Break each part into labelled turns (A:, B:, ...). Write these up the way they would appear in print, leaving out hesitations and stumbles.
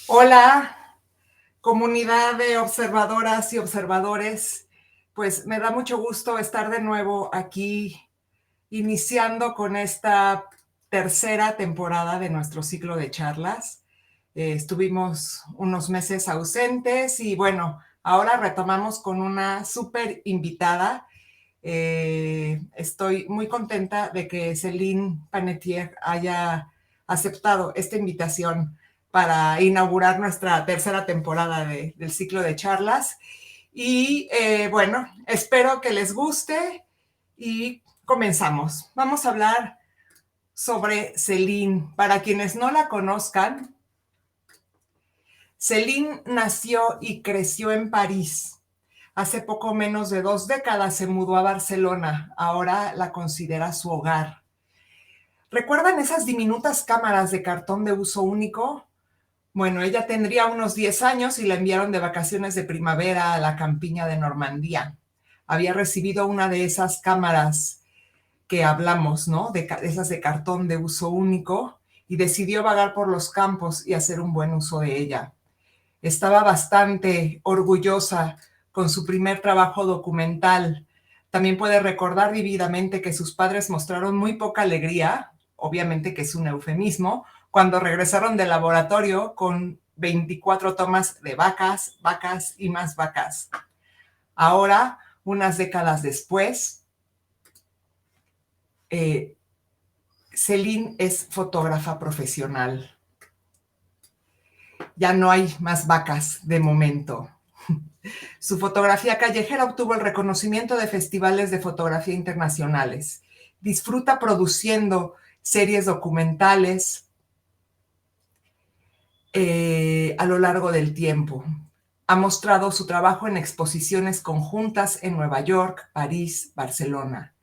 A: Hola, comunidad de observadoras y observadores. Pues me da mucho gusto estar de nuevo aquí, iniciando con esta tercera temporada de nuestro ciclo de charlas. Estuvimos unos meses ausentes y bueno, ahora retomamos con una súper invitada. Estoy muy contenta de que Céline Panetier haya aceptado esta invitación para inaugurar nuestra tercera temporada del ciclo de charlas. Y bueno, espero que les guste y comenzamos. Vamos a hablar sobre Céline. Para quienes no la conozcan, Céline nació y creció en París. Hace poco menos de 2 décadas se mudó a Barcelona. Ahora la considera su hogar. ¿Recuerdan esas diminutas cámaras de cartón de uso único? Bueno, ella tendría unos 10 años y la enviaron de vacaciones de primavera a la campiña de Normandía. Había recibido una de esas cámaras que hablamos, ¿no? De esas de cartón de uso único, y decidió vagar por los campos y hacer un buen uso de ella. Estaba bastante orgullosa con su primer trabajo documental. También puede recordar vividamente que sus padres mostraron muy poca alegría, obviamente que es un eufemismo, cuando regresaron del laboratorio con 24 tomas de vacas, vacas y más vacas. Ahora, unas décadas después, Céline es fotógrafa profesional. Ya no hay más vacas de momento. Su fotografía callejera obtuvo el reconocimiento de festivales de fotografía internacionales. Disfruta produciendo series documentales a lo largo del tiempo. Ha mostrado su trabajo en exposiciones conjuntas en Nueva York, París, Barcelona.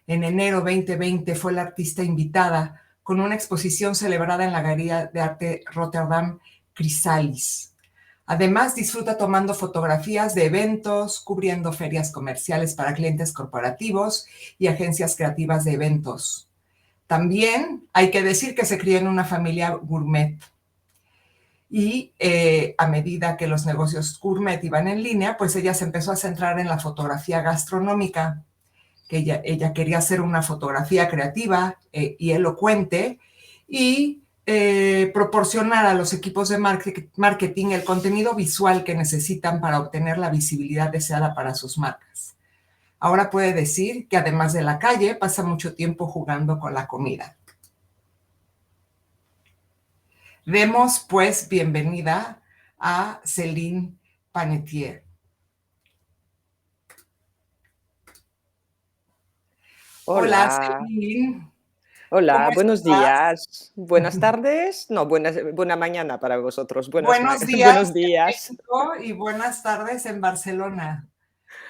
A: En enero 2020 fue la artista invitada con una exposición celebrada en la Galería de Arte Rotterdam Chrysalis. Además, disfruta tomando fotografías de eventos, cubriendo ferias comerciales para clientes corporativos y agencias creativas de eventos. También hay que decir que se crió en una familia gourmet. Y a medida que los negocios gourmet iban en línea, pues ella se empezó a centrar en la fotografía gastronómica, que ella quería hacer una fotografía creativa y elocuente y proporcionar a los equipos de marketing el contenido visual que necesitan para obtener la visibilidad deseada para sus marcas. Ahora puede decir que además de la calle, pasa mucho tiempo jugando con la comida. Demos pues bienvenida a Céline Panetier. Hola,
B: Hola,
A: Céline. ¿Cómo
B: hola, buenos
A: estás?
B: días, buenas tardes, no, buena mañana para vosotros,
A: Buenos días
B: buenos
A: en
B: días,
A: México y buenas tardes en Barcelona.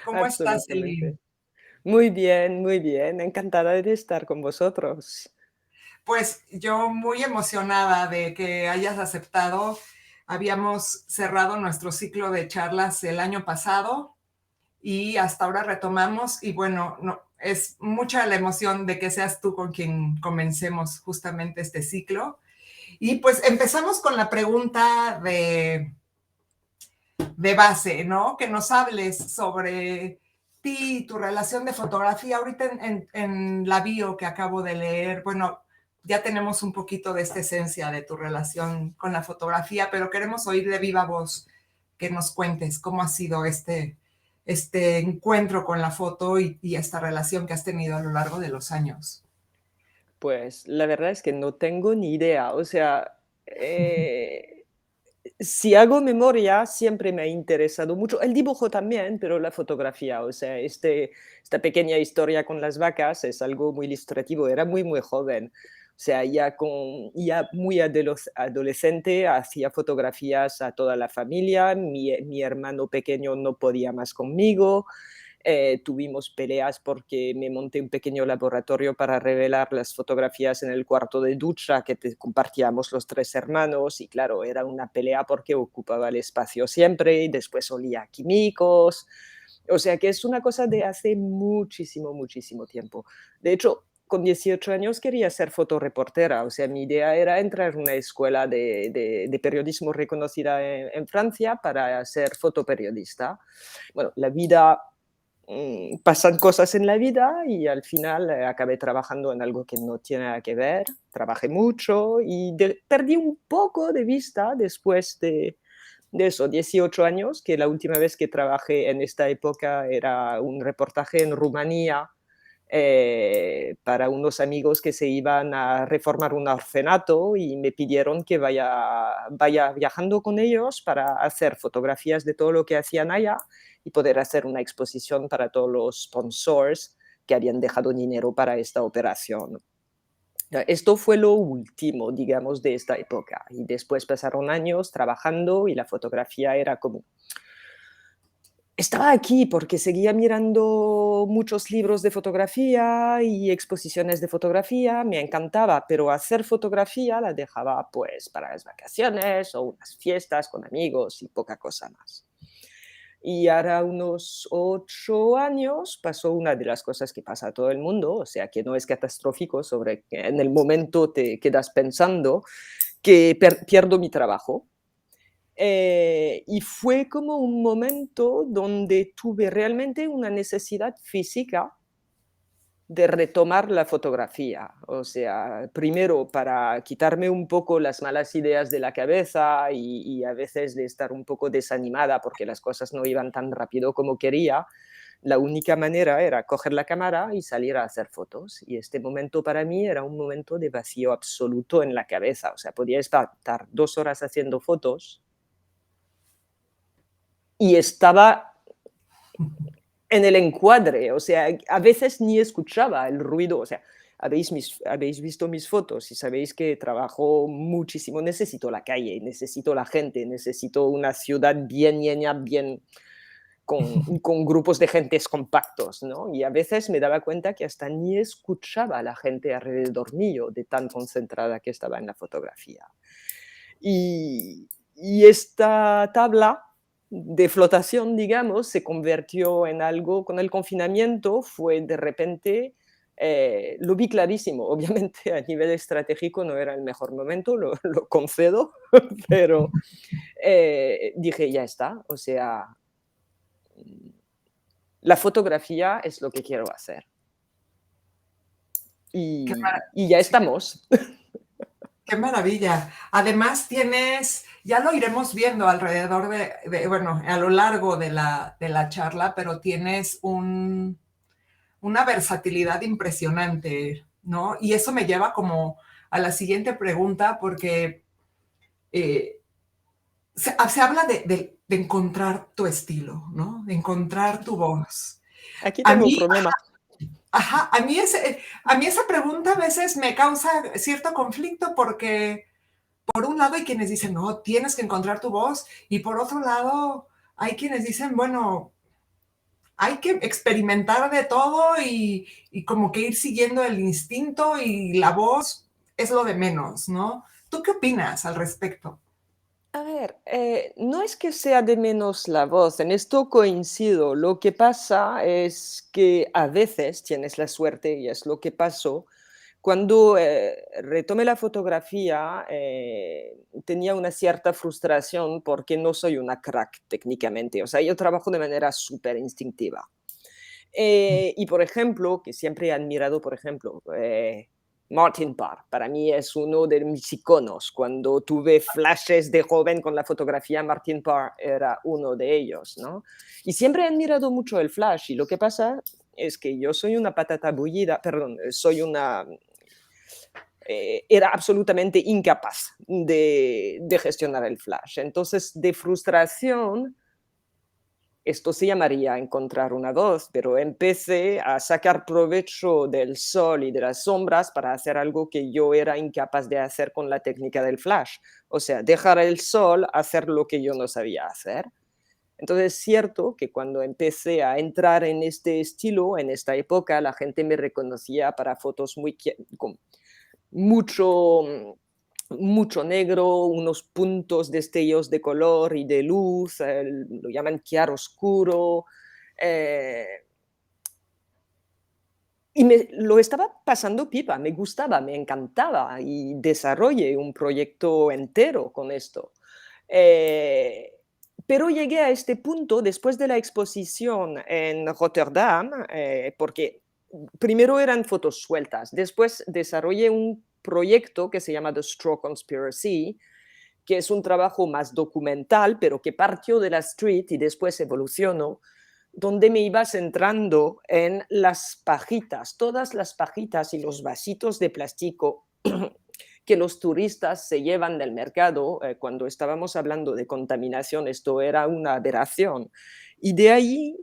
A: ¿Cómo estás, Céline?
B: absolutamente. Muy bien, encantada de estar con vosotros.
A: Pues yo muy emocionada de que hayas aceptado. Habíamos cerrado nuestro ciclo de charlas el año pasado y hasta ahora retomamos y bueno, no, es mucha la emoción de que seas tú con quien comencemos justamente este ciclo. Y pues empezamos con la pregunta de base, ¿no? Que nos hables sobre ti, tu relación de fotografía. Ahorita en la bio que acabo de leer, bueno, ya tenemos un poquito de esta esencia de tu relación con la fotografía, pero queremos oír de viva voz que nos cuentes cómo ha sido este encuentro con la foto y esta relación que has tenido a lo largo de los años.
B: Pues la verdad es que no tengo ni idea, o sea, si hago memoria, siempre me ha interesado mucho, el dibujo también, pero la fotografía, o sea, esta pequeña historia con las vacas es algo muy ilustrativo, era muy, muy joven. sea, ya muy adolescente hacía fotografías a toda la familia, mi hermano pequeño no podía más conmigo, tuvimos peleas porque me monté un pequeño laboratorio para revelar las fotografías en el cuarto de ducha que compartíamos los tres hermanos y claro, era una pelea porque ocupaba el espacio siempre y después olía a químicos. O sea que es una cosa de hace muchísimo, muchísimo tiempo. De hecho, con 18 años quería ser fotoreportera, o sea, mi idea era entrar en una escuela de periodismo reconocida en Francia para ser fotoperiodista. Bueno, la vida pasan cosas en la vida y al final acabé trabajando en algo que no tiene nada que ver, trabajé mucho y perdí un poco de vista después de eso, 18 años, que la última vez que trabajé en esta época era un reportaje en Rumanía para unos amigos que se iban a reformar un orfanato y me pidieron que vaya viajando con ellos para hacer fotografías de todo lo que hacían allá y poder hacer una exposición para todos los sponsors que habían dejado dinero para esta operación. Esto fue lo último, digamos, de esta época. Y después pasaron años trabajando y la fotografía era como... Estaba aquí porque seguía mirando muchos libros de fotografía y exposiciones de fotografía, me encantaba, pero hacer fotografía la dejaba pues para las vacaciones o unas fiestas con amigos y poca cosa más. Y ahora unos 8 años pasó una de las cosas que pasa a todo el mundo, o sea que no es catastrófico, sobre que en el momento te quedas pensando que pierdo mi trabajo. Y fue como un momento donde tuve realmente una necesidad física de retomar la fotografía. O sea, primero para quitarme un poco las malas ideas de la cabeza y a veces de estar un poco desanimada porque las cosas no iban tan rápido como quería. La única manera era coger la cámara y salir a hacer fotos. Y este momento para mí era un momento de vacío absoluto en la cabeza. O sea, podía estar 2 horas haciendo fotos y estaba en el encuadre, o sea, a veces ni escuchaba el ruido, o sea, habéis visto mis fotos y sabéis que trabajo muchísimo, necesito la calle, necesito la gente, necesito una ciudad bien llena, bien con grupos de gentes compactos, ¿no? Y a veces me daba cuenta que hasta ni escuchaba a la gente alrededor mío de tan concentrada que estaba en la fotografía. Y esta tabla de flotación, digamos, se convirtió en algo, con el confinamiento fue de repente, lo vi clarísimo, obviamente a nivel estratégico no era el mejor momento, lo concedo, pero dije, ya está, o sea, la fotografía es lo que quiero hacer.
A: Qué
B: Y ya estamos.
A: Qué maravilla. Además tienes, ya lo iremos viendo alrededor bueno, a lo largo de la charla, pero tienes una versatilidad impresionante, ¿no? Y eso me lleva como a la siguiente pregunta, porque eh, se habla de encontrar tu estilo, ¿no? De encontrar tu voz.
B: Aquí
A: A
B: tengo un
A: mí,
B: problema.
A: ajá, a mí esa pregunta a veces me causa cierto conflicto porque por un lado hay quienes dicen, no, tienes que encontrar tu voz, y por otro lado hay quienes dicen, bueno, hay que experimentar de todo y como que ir siguiendo el instinto y la voz es lo de menos, ¿no? ¿Tú qué opinas al respecto?
B: A ver, no es que sea de menos la voz, en esto coincido. Lo que pasa es que a veces tienes la suerte, y es lo que pasó, cuando retomé la fotografía, tenía una cierta frustración porque no soy una crack técnicamente. O sea, yo trabajo de manera súper instintiva. Y por ejemplo, que siempre he admirado, por ejemplo, Martin Parr, para mí es uno de mis iconos. Cuando tuve flashes de joven con la fotografía, Martin Parr era uno de ellos, ¿no? Y siempre he admirado mucho el flash y lo que pasa es que yo soy una patata bullida, perdón, era absolutamente incapaz de gestionar el flash. Entonces, de frustración, esto se llamaría encontrar una voz, pero empecé a sacar provecho del sol y de las sombras para hacer algo que yo era incapaz de hacer con la técnica del flash. O sea, dejar el sol, hacer lo que yo no sabía hacer. Entonces es cierto que cuando empecé a entrar en este estilo, en esta época, la gente me reconocía para fotos con mucho, mucho negro, unos puntos, destellos de color y de luz, lo llaman chiaroscuro. Eh, y lo estaba pasando pipa, me gustaba, me encantaba y desarrollé un proyecto entero con esto. Eh, pero llegué a este punto después de la exposición en Rotterdam, porque primero eran fotos sueltas, después desarrollé un proyecto que se llama The Straw Conspiracy, que es un trabajo más documental, pero que partió de la street y después evolucionó, donde me iba centrando en las pajitas, todas las pajitas y los vasitos de plástico que los turistas se llevan del mercado. Cuando estábamos hablando de contaminación, esto era una aberración. Y de ahí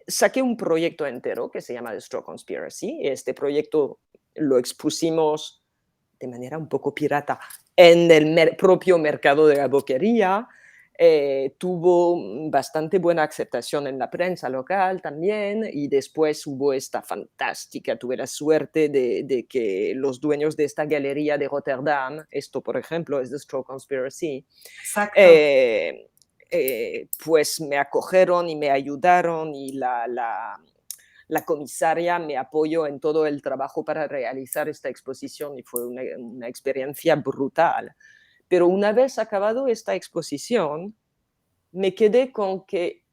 B: saqué un proyecto entero que se llama The Straw Conspiracy. Este proyecto lo expusimos de manera un poco pirata en el propio mercado de la boquería. Tuvo bastante buena aceptación en la prensa local también, y después hubo esta fantástica, tuve la suerte de que los dueños de esta galería de Rotterdam, esto por ejemplo es The Straw Conspiracy,
A: Exacto.
B: eh, pues me acogieron y me ayudaron, y la comisaria me apoyó en todo el trabajo para realizar esta exposición, y fue una experiencia brutal. Pero una vez acabado esta exposición, me quedé con que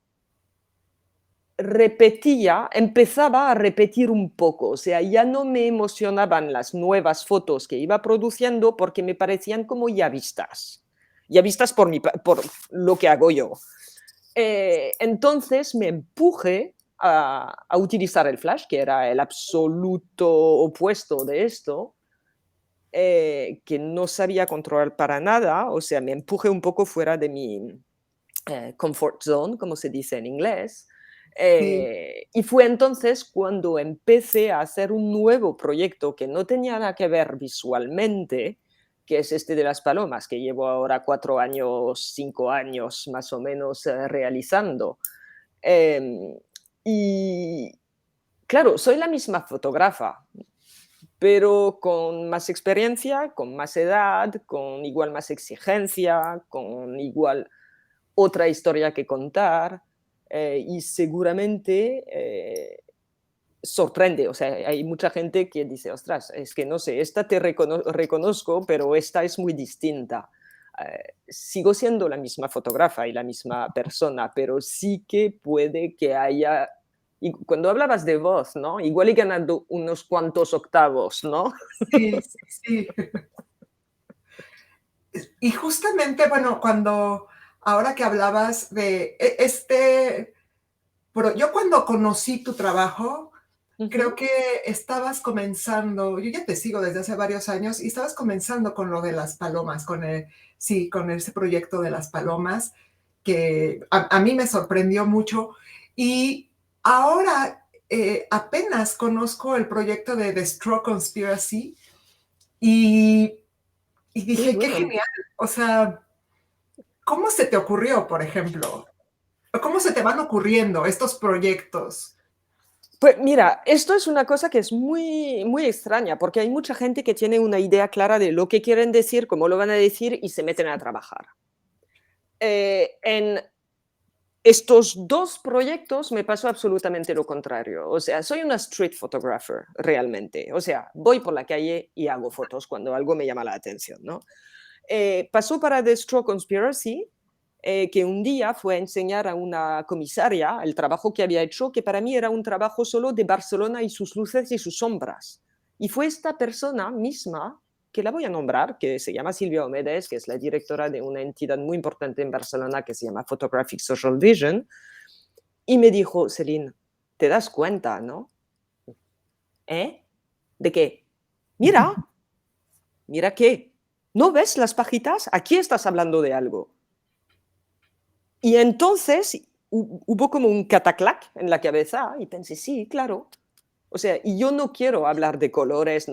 B: empezaba a repetir un poco, o sea, ya no me emocionaban las nuevas fotos que iba produciendo porque me parecían como ya vistas por lo que hago yo. Entonces me empujé a utilizar el flash, que era el absoluto opuesto de esto, que no sabía controlar para nada, o sea, me empujé un poco fuera de mi comfort zone, como se dice en inglés.
A: Sí.
B: Y fue entonces cuando empecé a hacer un nuevo proyecto que no tenía nada que ver visualmente, que es este de las palomas, que llevo ahora 4 años, 5 años más o menos realizando. Eh, y claro, soy la misma fotógrafa, pero con más experiencia, con más edad, con igual más exigencia, con igual otra historia que contar, y seguramente sorprende. O sea, hay mucha gente que dice, ostras, es que no sé, esta te reconozco, pero esta es muy distinta. Sigo siendo la misma fotógrafa y la misma persona, pero sí que puede que haya... Y cuando hablabas de voz, ¿no? Igual he ganado unos cuantos octavos, ¿no?
A: Sí, sí, sí. Y justamente, bueno, ahora que hablabas de yo cuando conocí tu trabajo, creo
B: Ujú.
A: que estabas comenzando, yo ya te sigo desde hace varios años, y estabas comenzando con lo de las palomas, sí, con ese proyecto de las palomas, que a mí me sorprendió mucho. Y ahora apenas conozco el proyecto de The Straw Conspiracy, y, y
B: Muy
A: dije, qué
B: bueno.
A: genial. O sea, ¿cómo se te ocurrió, por ejemplo? ¿Cómo se te van ocurriendo estos proyectos?
B: Pues mira, esto es una cosa que es muy, muy extraña, porque hay mucha gente que tiene una idea clara de lo que quieren decir, cómo lo van a decir y se meten a trabajar. En estos dos proyectos me pasó absolutamente lo contrario. O sea, soy una street photographer realmente. O sea, voy por la calle y hago fotos cuando algo me llama la atención, ¿no? Pasó para The Straw Conspiracy, que un día fue a enseñar a una comisaria el trabajo que había hecho, que para mí era un trabajo solo de Barcelona y sus luces y sus sombras. Y fue esta persona misma, que la voy a nombrar, que se llama Silvia Omedes, que es la directora de una entidad muy importante en Barcelona que se llama Photographic Social Vision, y me dijo, Celine, ¿te das cuenta, no? ¿Eh? ¿De qué? Mira, mira qué. ¿No ves las pajitas? Aquí estás hablando de algo. Y entonces hubo como un cataclac en la cabeza y pensé, sí, claro. O sea, y yo no quiero hablar de colores,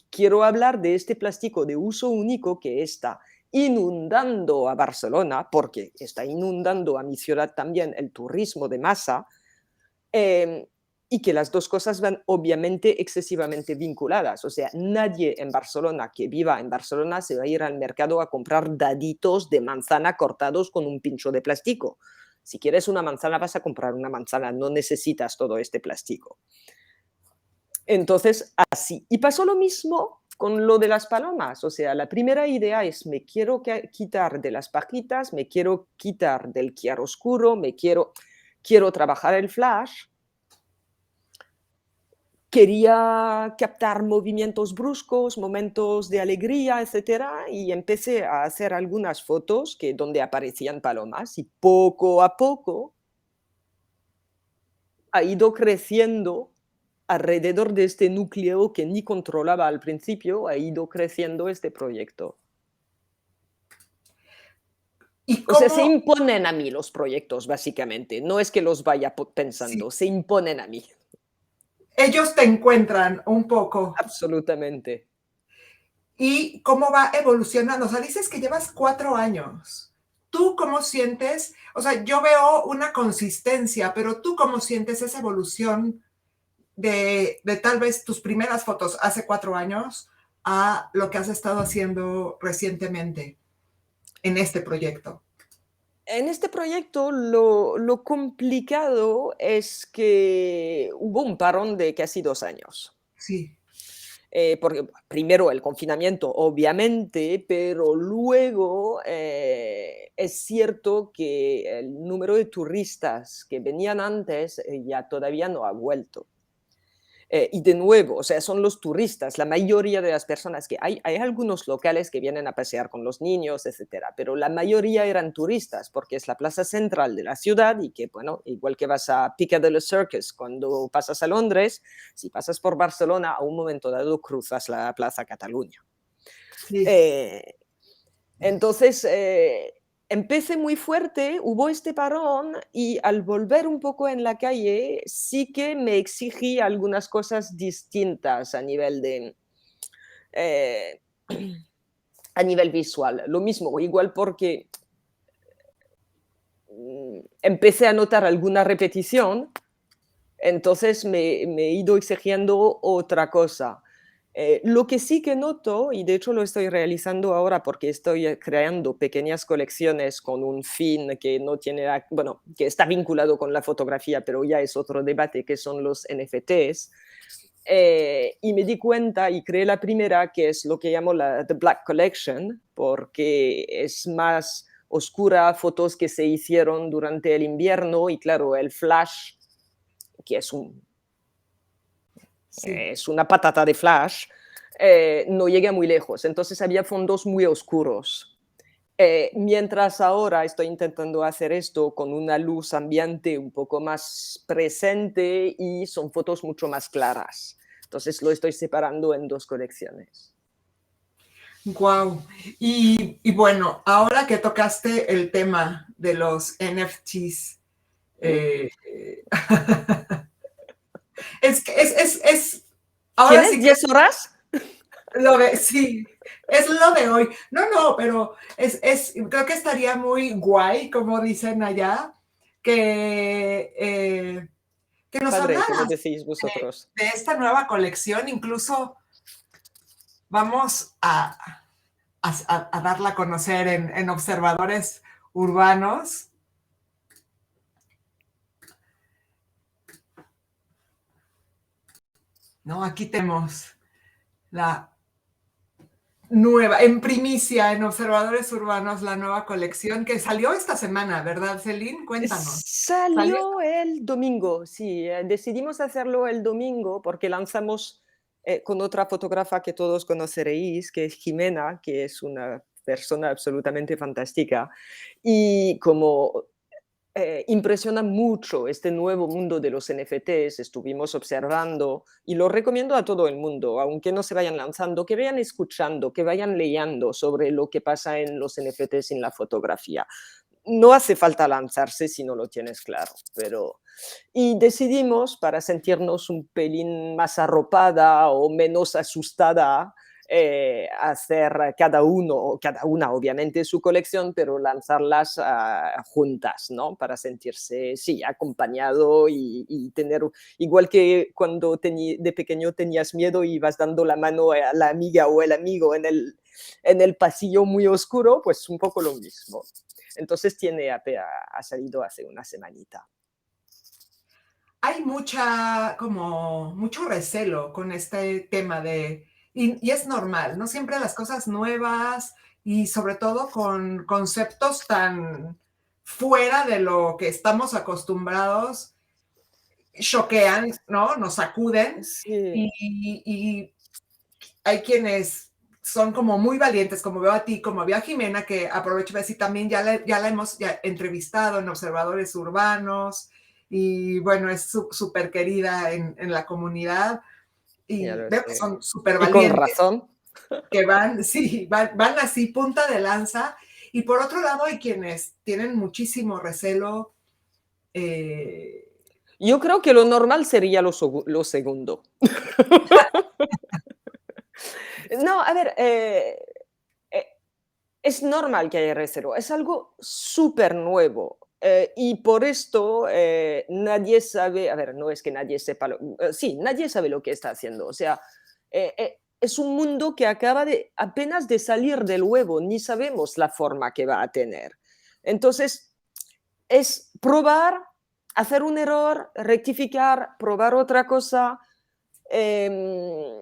B: quiero hablar de este plástico de uso único que está inundando a Barcelona, porque está inundando a mi ciudad también el turismo de masa, eh, y que las dos cosas van obviamente excesivamente vinculadas. O sea, nadie en Barcelona que viva en Barcelona se va a ir al mercado a comprar daditos de manzana cortados con un pincho de plástico. Si quieres una manzana, vas a comprar una manzana, no necesitas todo este plástico. Entonces, así. Y pasó lo mismo con lo de las palomas. O sea, la primera idea es, me quiero quitar de las pajitas, me quiero quitar del chiaroscuro, quiero trabajar el flash. Quería captar movimientos bruscos, momentos de alegría, etcétera, y empecé a hacer algunas fotos donde aparecían palomas y poco a poco ha ido creciendo alrededor de este núcleo que ni controlaba al principio, ha ido creciendo este proyecto.
A: ¿Y
B: O sea, se
A: cómo?
B: imponen a mí los proyectos, básicamente. No es que los vaya
A: Sí,
B: pensando, se imponen a mí.
A: ellos te encuentran un poco.
B: Absolutamente.
A: ¿Y cómo va evolucionando? O sea, dices que llevas 4 años. ¿Tú cómo sientes? O sea, yo veo una consistencia, pero ¿tú cómo sientes esa evolución de tal vez tus primeras fotos hace 4 años a lo que has estado haciendo recientemente en este proyecto?
B: En este proyecto lo complicado es que hubo un parón de casi 2 años.
A: Sí.
B: Porque primero el confinamiento, obviamente, pero luego es cierto que el número de turistas que venían antes ya todavía no ha vuelto. Y de nuevo, o sea, son los turistas, la mayoría de las personas que hay algunos locales que vienen a pasear con los niños, etcétera, pero la mayoría eran turistas porque es la plaza central de la ciudad y que, bueno, igual que vas a Piccadilly Circus cuando pasas a Londres, si pasas por Barcelona, a un momento dado cruzas la Plaza Cataluña.
A: Sí.
B: Eh, entonces, empecé muy fuerte, hubo este parón y al volver un poco en la calle sí que me exigí algunas cosas distintas eh, a nivel visual. Lo mismo, igual porque empecé a notar alguna repetición, entonces me he ido exigiendo otra cosa. Lo que sí que noto, y de hecho lo estoy realizando ahora porque estoy creando pequeñas colecciones con un fin que no tiene, bueno, que está vinculado con la fotografía, pero ya es otro debate, que son los NFTs. Y me di cuenta y creé la primera, que es lo que llamo la The Black Collection, porque es más oscura, fotos que se hicieron durante el invierno y claro, el flash, que
A: Sí.
B: es una patata de flash, no llega muy lejos. Entonces había fondos muy oscuros. Mientras ahora estoy intentando hacer esto con una luz ambiente un poco más presente y son fotos mucho más claras. Entonces lo estoy separando en dos colecciones.
A: Wow. Y bueno, ahora que tocaste el tema de los NFTs, eh, es que ahora
B: ¿Tienes
A: sí que
B: 10 horas?
A: sí, es lo de hoy. No, no, pero creo que estaría muy guay, como dicen allá, que nos
B: Padre, como
A: hablaras
B: decís vosotros.
A: de esta nueva colección. Incluso vamos a darla a conocer en Observadores Urbanos. ¿No? Aquí tenemos la nueva, en primicia en Observadores Urbanos, la nueva colección que salió esta semana, ¿verdad, Celine? Cuéntanos. ¿Salió?
B: Salió el domingo, sí, decidimos hacerlo el domingo porque lanzamos con otra fotógrafa que todos conoceréis, que es Jimena, que es una persona absolutamente fantástica. Y como impresiona mucho este nuevo mundo de los NFTs, estuvimos observando y lo recomiendo a todo el mundo, aunque no se vayan lanzando, que vayan escuchando, que vayan leyendo sobre lo que pasa en los NFTs en la fotografía. no hace falta lanzarse si no lo tienes claro, pero... Y decidimos, para sentirnos un pelín más arropada o menos asustada, hacer cada uno o cada una, obviamente, su colección, pero lanzarlas juntas, ¿no? Para sentirse, sí, acompañado y tener, igual que cuando de pequeño tenías miedo y ibas dando la mano a la amiga o el amigo en el pasillo muy oscuro, pues un poco lo mismo. Entonces ha salido hace una semanita.
A: Hay como mucho recelo con este tema y es normal, ¿no? Siempre las cosas nuevas y sobre todo con conceptos tan fuera de lo que estamos acostumbrados, choquean, ¿no? Nos sacuden
B: Sí,
A: y hay quienes son como muy valientes, como veo a ti, como veo a Jimena, que aprovecho para decir también, ya la hemos entrevistado en Observadores Urbanos, y bueno, es súper querida en la comunidad,
B: ya
A: y
B: lo
A: veo que
B: sé.
A: son súper
B: Y con
A: valientes,
B: razón.
A: que sí, van así, punta de lanza, y por otro lado hay quienes tienen muchísimo recelo. eh,
B: Yo creo que lo normal sería lo segundo. No, a ver, eh, es normal que haya recelo, es algo súper nuevo. Y por esto nadie sabe, a ver, no es que nadie sepa, sí, nadie sabe lo que está haciendo. O sea, es un mundo que acaba de apenas de salir del huevo, ni sabemos la forma que va a tener. Entonces, es probar, hacer un error, rectificar, probar otra cosa. em,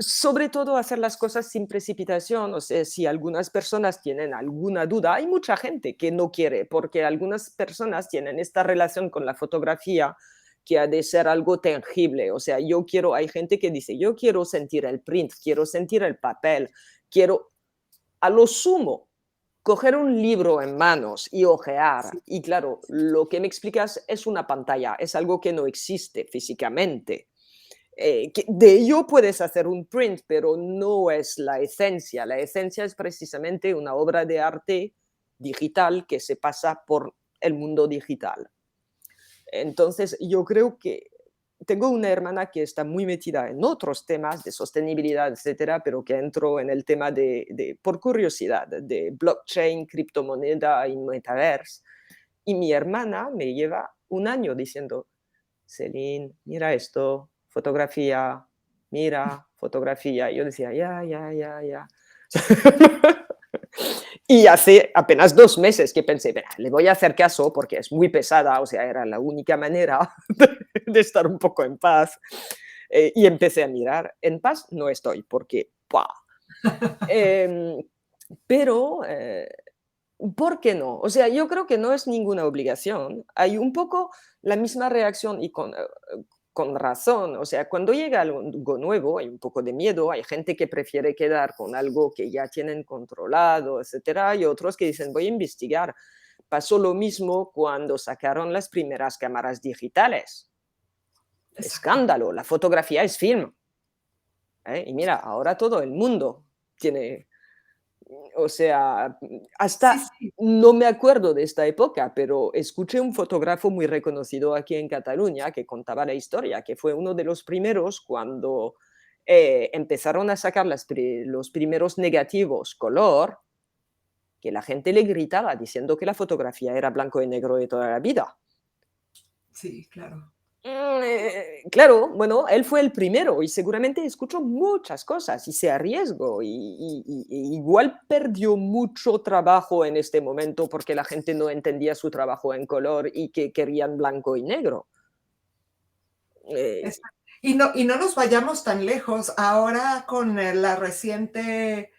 B: Sobre todo hacer las cosas sin precipitación. O sea, si algunas personas tienen alguna duda, hay mucha gente que no quiere, porque algunas personas tienen esta relación con la fotografía que ha de ser algo tangible. O sea, hay gente que dice, yo quiero sentir el print, quiero sentir el papel, quiero, a lo sumo, coger un libro en manos y ojear. Y claro, lo que me explicas es una pantalla, es algo que no existe físicamente. De ello puedes hacer un print, pero no es la esencia. La esencia es precisamente una obra de arte digital que se pasa por el mundo digital. Entonces, yo creo que tengo una hermana que está muy metida en otros temas de sostenibilidad, etcétera, pero que entró en el tema por curiosidad, de blockchain, criptomoneda y metaverse. Y mi hermana me lleva un año diciendo, Celine, mira esto, fotografía, mira, fotografía. Y yo decía, ya, ya, ya, ya. Y hace apenas 2 meses que pensé, le voy a hacer caso porque es muy pesada, o sea, era la única manera de estar un poco en paz. Y empecé a mirar. En paz no estoy porque, ¡pua! Em, pero ¿por qué no? O sea, yo creo que no es ninguna obligación. Hay un poco la misma reacción y con razón. O sea, cuando llega algo nuevo hay un poco de miedo. Hay gente que prefiere quedar con algo que ya tienen controlado, etcétera. Y otros que dicen, voy a investigar. Pasó lo mismo cuando sacaron las primeras cámaras digitales.
A: exacto.
B: Escándalo, la fotografía es film. ¿Eh? Y mira, ahora todo el mundo tiene, o sea,
A: Sí,
B: hasta
A: sí.
B: no me acuerdo de esta época, pero escuché un fotógrafo muy reconocido aquí en Cataluña que contaba la historia, que fue uno de los primeros cuando empezaron a sacar los primeros negativos color, que la gente le gritaba diciendo que la fotografía era blanco y negro de toda la vida.
A: Sí, claro.
B: Claro, bueno, él fue el primero y seguramente escuchó muchas cosas y se arriesgó igual perdió mucho trabajo en este momento porque la gente no entendía su trabajo en color y que querían blanco y negro. Eh,
A: Exacto. Y no nos vayamos tan lejos. Ahora con la reciente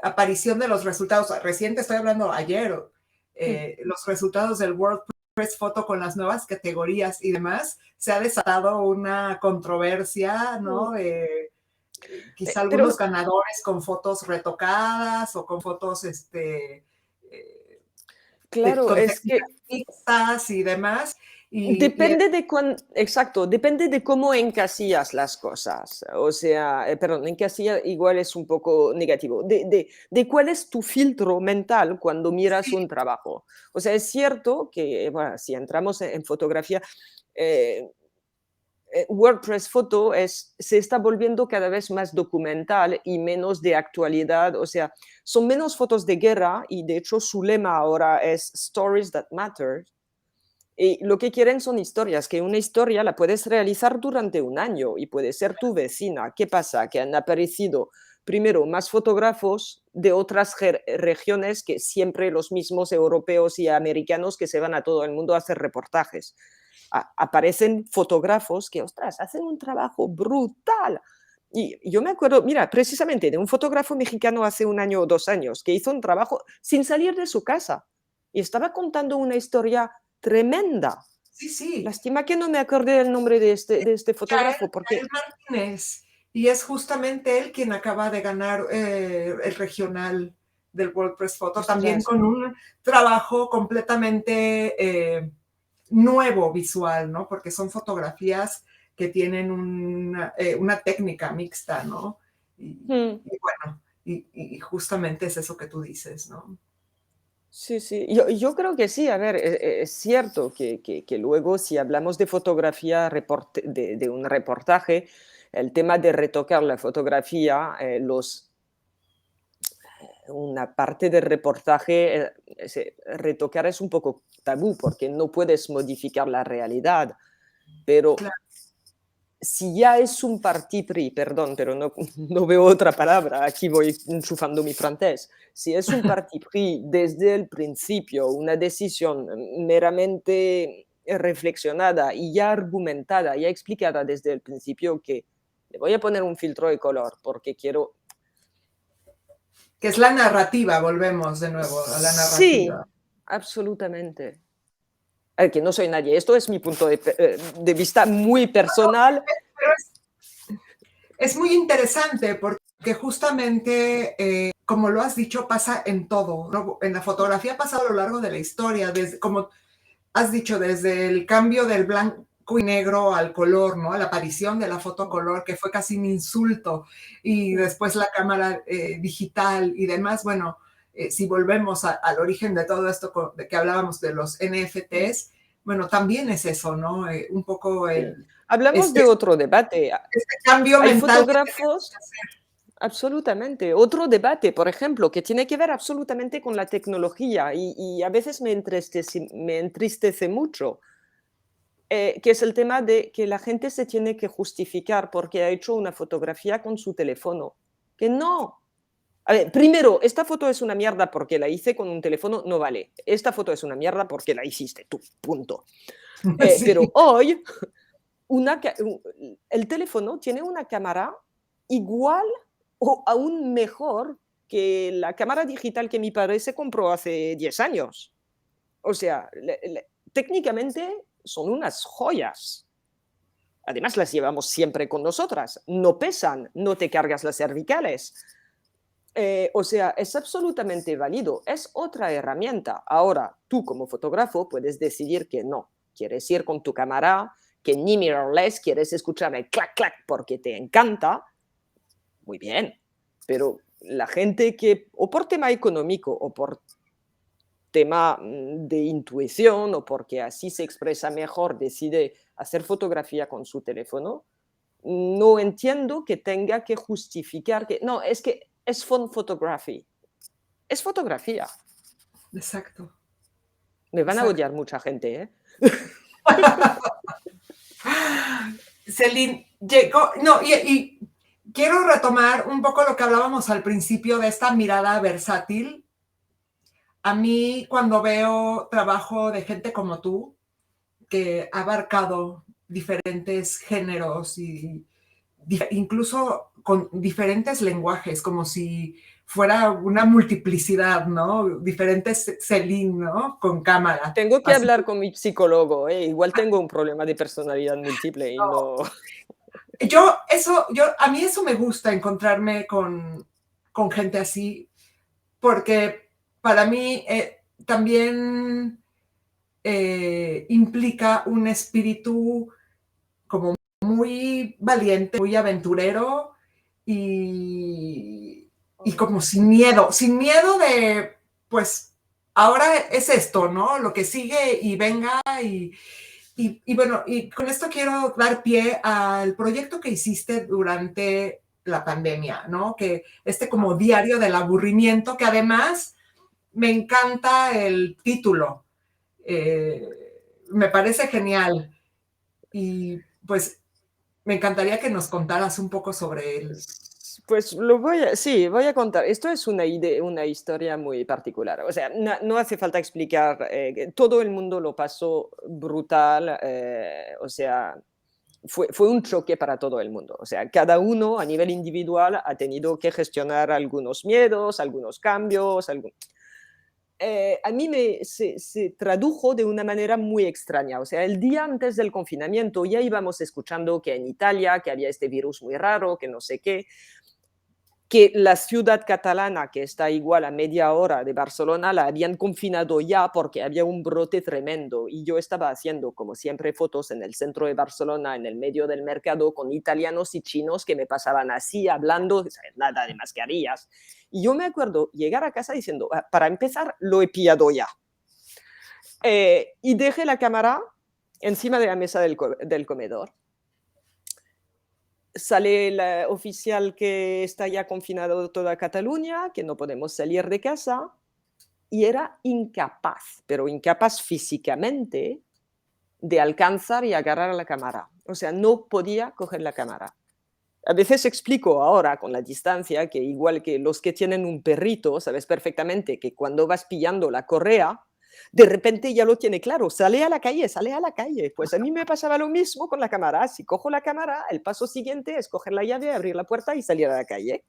A: aparición de los resultados, reciente estoy hablando ayer, los resultados del World Press Photo con las nuevas categorías y demás, se ha desatado una controversia, ¿no? Quizá
B: pero
A: algunos ganadores con fotos retocadas o con fotos
B: claro,
A: con
B: es que
A: técnicas fixas y demás.
B: Depende de exacto, depende de cómo encasillas las cosas. O sea, perdón, encasillar igual es un poco negativo. De cuál es tu filtro mental cuando miras
A: sí,
B: un trabajo. O sea, es cierto que, bueno, si entramos en fotografía, eh, WordPress Photo se está volviendo cada vez más documental y menos de actualidad. O sea, son menos fotos de guerra y de hecho su lema ahora es Stories That Matter. Y lo que quieren son historias, que una historia la puedes realizar durante un año y puede ser tu vecina. ¿Qué pasa? Que han aparecido primero más fotógrafos de otras regiones que siempre los mismos europeos y americanos que se van a todo el mundo a hacer reportajes. Aparecen fotógrafos que, ostras, hacen un trabajo brutal. Y yo me acuerdo, mira, precisamente de un fotógrafo mexicano hace un año o 2 años que hizo un trabajo sin salir de su casa y estaba contando una historia tremenda.
A: sí, sí.
B: Lástima que no me acordé del nombre de este fotógrafo,
A: Yael
B: porque
A: Martínez, y es justamente él quien acaba de ganar el regional del WordPress Photo, también
B: ostras,
A: con un trabajo completamente nuevo visual, ¿no? Porque son fotografías que tienen una técnica mixta, ¿no?
B: hmm,
A: Y bueno, y justamente es eso que tú dices, ¿no?
B: sí, sí, yo creo que sí, a ver, es cierto que luego si hablamos de fotografía, de un reportaje, el tema de retocar la fotografía, una parte del reportaje, retocar es un poco tabú porque no puedes modificar la realidad, pero
A: Claro,
B: si ya es un parti pris, perdón, pero no, no veo otra palabra, aquí voy enchufando mi francés, si es un parti pris desde el principio, una decisión meramente reflexionada y ya argumentada, ya explicada desde el principio que le voy a poner un filtro de color porque quiero.
A: que es la narrativa, volvemos de nuevo a la
B: Sí,
A: narrativa.
B: absolutamente. Que no soy nadie, esto es mi punto de vista muy personal.
A: Pero es muy interesante porque justamente, como lo has dicho, pasa en todo, ¿no? En la fotografía ha pasado a lo largo de la historia, desde, como has dicho, desde el cambio del blanco y negro al color, ¿no? A la aparición de la foto a color, que fue casi un insulto, y después la cámara digital y demás. Bueno, si volvemos al origen de todo esto de que hablábamos de los NFTs, bueno, también es eso, ¿no? Un poco
B: Sí. Hablamos
A: este,
B: de otro debate.
A: este cambio
B: Hay
A: mental que tenemos que
B: fotógrafos, absolutamente. Otro debate, por ejemplo, que tiene que ver absolutamente con la tecnología y a veces me entristece mucho, que es el tema de que la gente se tiene que justificar porque ha hecho una fotografía con su teléfono. Que no. A ver, primero, esta foto es una mierda porque la hice con un teléfono, no vale. Esta foto es una mierda porque la hiciste tú, punto.
A: hacer.
B: Pero
A: Sí,
B: hoy el teléfono tiene una cámara igual o aún mejor que la cámara digital que mi padre se compró hace 10 años. O sea, técnicamente son unas joyas. Además, las llevamos siempre con nosotras. No pesan, no te cargas las cervicales. O sea, es absolutamente válido. Es otra herramienta. Ahora, tú como fotógrafo puedes decidir que no. Quieres ir con tu cámara, que ni mirrorless, quieres escuchar el clac, clac porque te encanta. Muy bien. Pero la gente que, o por tema económico, o por tema de intuición, o porque así se expresa mejor, decide hacer fotografía con su teléfono, no entiendo que tenga que justificar que, no, es que es phone photography. Es fotografía.
A: exacto,
B: Me van a
A: exacto.
B: odiar mucha gente, ¿eh?
A: Celine, llegó, no, y quiero retomar un poco lo que hablábamos al principio de esta mirada versátil. A mí, cuando veo trabajo de gente como tú, que ha abarcado diferentes géneros y incluso con diferentes lenguajes, como si fuera una multiplicidad, ¿no? Diferentes Celine, ¿no? Con cámara.
B: Tengo que
A: Así.
B: hablar con mi psicólogo, ¿eh? Igual tengo un problema de personalidad múltiple y no.
A: A mí eso me gusta, encontrarme con gente así, porque para mí también implica un espíritu como muy valiente, muy aventurero y como sin miedo de, pues, ahora es esto, ¿no? Lo que sigue y venga y bueno, y con esto quiero dar pie al proyecto que hiciste durante la pandemia, ¿no? Que como diario del aburrimiento, que además me encanta el título. Me parece genial. Y pues me encantaría que nos contaras un poco sobre él.
B: Pues sí, voy a contar. Esto es una historia muy particular. O sea, no hace falta explicar, que todo el mundo lo pasó brutal, o sea, fue un choque para todo el mundo. O sea, cada uno a nivel individual ha tenido que gestionar algunos miedos, algunos cambios, a mí se tradujo de una manera muy extraña. O sea, el día antes del confinamiento ya íbamos escuchando que en Italia, que había este virus muy raro, que no sé qué, que la ciudad catalana, que está igual a media hora de Barcelona, la habían confinado ya porque había un brote tremendo. Y yo estaba haciendo, como siempre, fotos en el centro de Barcelona, en el medio del mercado, con italianos y chinos que me pasaban así, hablando, o sea, nada de mascarillas. Y yo me acuerdo llegar a casa diciendo, para empezar, lo he pillado ya. Y dejé la cámara encima de la mesa del comedor. Sale el oficial que está ya confinado toda Cataluña, que no podemos salir de casa, y era incapaz, pero incapaz físicamente, de alcanzar y agarrar la cámara. O sea, no podía coger la cámara. A veces explico ahora con la distancia que igual que los que tienen un perrito, sabes perfectamente que cuando vas pillando la correa, de repente ya lo tiene claro, sale a la calle, sale a la calle. Pues a mí me pasaba lo mismo con la cámara. Si cojo la cámara, el paso siguiente es coger la llave, abrir la puerta y salir a la calle.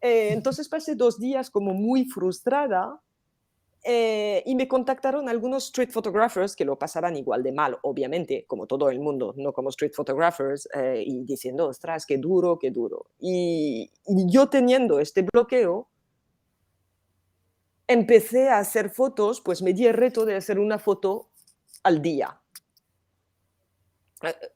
B: Entonces pasé 2 días como muy frustrada y me contactaron algunos street photographers que lo pasaban igual de mal, obviamente, como todo el mundo, no como street photographers, y diciendo, ostras, qué duro, qué duro. Y yo teniendo este bloqueo, empecé a hacer fotos, pues me di el reto de hacer una foto al día.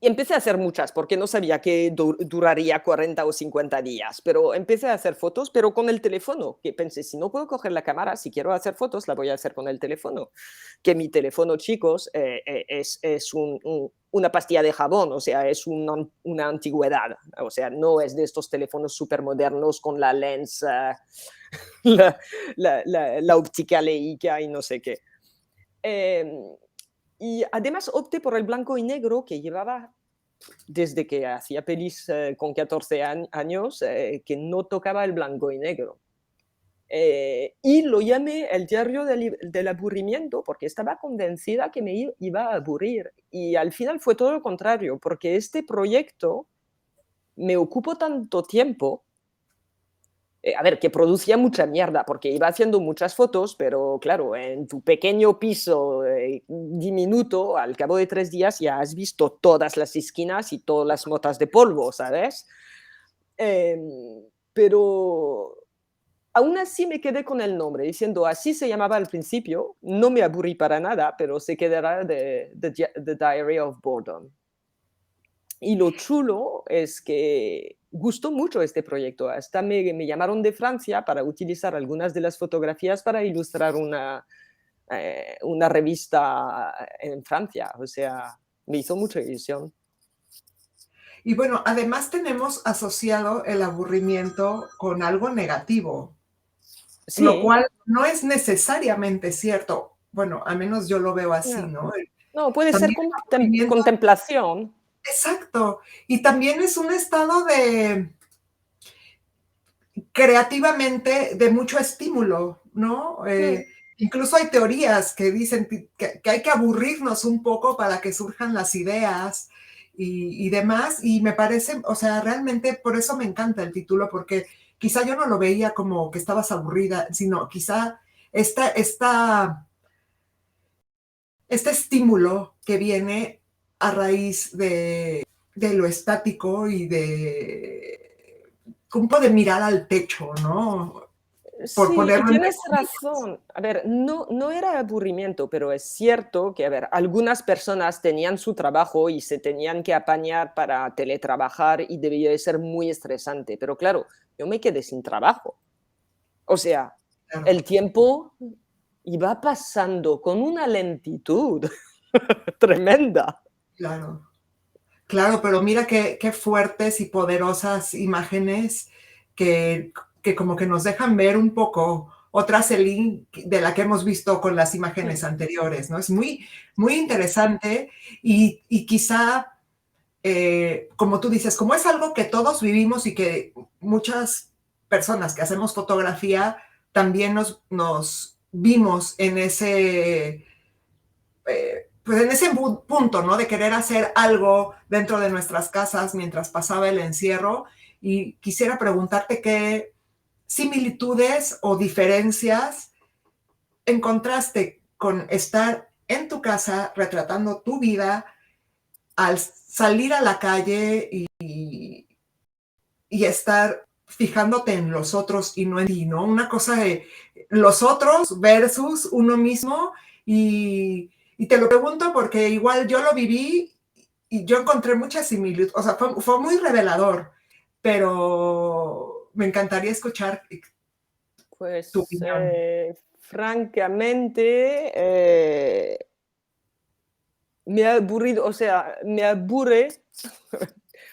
B: Y empecé a hacer muchas porque no sabía que duraría 40 o 50 días, pero empecé a hacer fotos, pero con el teléfono, que pensé, si no puedo coger la cámara, si quiero hacer fotos, la voy a hacer con el teléfono. Que mi teléfono, chicos, es una pastilla de jabón, o sea, es una antigüedad, o sea, no es de estos teléfonos súper modernos con la lens, la óptica Leica y no sé qué. Y además opté por el blanco y negro que llevaba desde que hacía pelis con 14 años, que no tocaba el blanco y negro. Y lo llamé el diario del aburrimiento porque estaba convencida que me iba a aburrir. Y al final fue todo lo contrario, porque este proyecto me ocupó tanto tiempo, a ver, que producía mucha mierda, porque iba haciendo muchas fotos, pero claro, en tu pequeño piso diminuto, al cabo de 3 días ya has visto todas las esquinas y todas las motas de polvo, ¿sabes? Eh, pero aún así me quedé con el nombre, diciendo, así se llamaba al principio, no me aburrí para nada, pero se quedará de The Diary of Boredom. Y lo chulo es que gustó mucho este proyecto. Hasta me llamaron de Francia para utilizar algunas de las fotografías para ilustrar una revista en Francia. O sea, me hizo mucha ilusión.
A: Y bueno, además tenemos asociado el aburrimiento con algo negativo, lo
B: Sí,
A: cual no es necesariamente cierto. Bueno, al menos yo lo veo así,
B: no,
A: ¿no?
B: no, puede ser
A: También el aburrimiento,
B: contemplación.
A: exacto. Y también es un estado de creativamente de mucho estímulo, ¿no?
B: Mm.
A: Incluso hay teorías que dicen que hay que aburrirnos un poco para que surjan las ideas y demás. Y me parece, o sea, realmente por eso me encanta el título, porque quizá yo no lo veía como que estabas aburrida, sino quizá esta, esta, este estímulo que viene a raíz de lo estático y de un poco de mirar al techo, ¿no? por
B: Sí, y
A: ponerlo entre
B: tienes
A: comillas.
B: razón. A ver, no era aburrimiento, pero es cierto que, a ver, algunas personas tenían su trabajo y se tenían que apañar para teletrabajar y debía de ser muy estresante. Pero claro, yo me quedé sin trabajo. O sea,
A: Claro,
B: el tiempo iba pasando con una lentitud tremenda.
A: claro. Claro, pero mira qué fuertes y poderosas imágenes que, que como que nos dejan ver un poco otra Celine de la que hemos visto con las imágenes
B: Mm,
A: anteriores, ¿no? Es muy, muy interesante y quizá, como tú dices, como es algo que todos vivimos y que muchas personas que hacemos fotografía también nos vimos en ese pues en ese punto, ¿no? De querer hacer algo dentro de nuestras casas mientras pasaba el encierro. Y quisiera preguntarte qué similitudes o diferencias encontraste con estar en tu casa retratando tu vida al salir a la calle y estar fijándote en los otros y no en ti, ¿no? Una cosa de los otros versus uno mismo y te lo pregunto porque igual yo lo viví y yo encontré mucha similitud, o sea, fue muy revelador, pero me encantaría escuchar tu
B: Pues,
A: opinión.
B: francamente, me ha aburrido, o sea, me aburre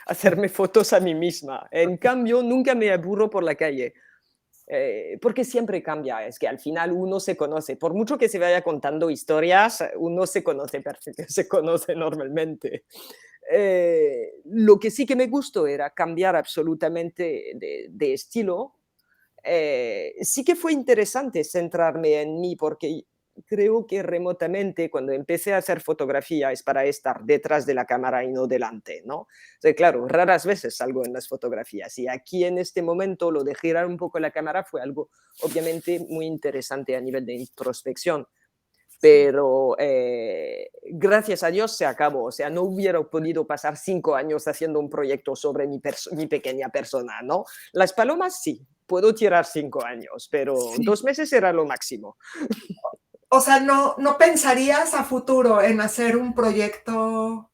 B: hacerme fotos a mí misma. En cambio, nunca me aburro por la calle, porque siempre cambia. Es que al final uno se conoce. Por mucho que se vaya contando historias, uno se conoce perfecto, se conoce normalmente. Lo que sí que me gustó era cambiar absolutamente de estilo. Sí que fue interesante centrarme en mí porque creo que remotamente cuando empecé a hacer fotografía es para estar detrás de la cámara y no delante, ¿no? O sea, claro, raras veces salgo en las fotografías y aquí en este momento lo de girar un poco la cámara fue algo obviamente muy interesante a nivel de introspección,
A: Sí.
B: pero gracias a Dios se acabó. O sea, no hubiera podido pasar 5 años haciendo un proyecto sobre mi pequeña persona, ¿no? Las palomas sí, puedo tirar 5 años, pero
A: Sí.
B: 2 meses era lo máximo.
A: O sea, no pensarías a futuro en hacer un proyecto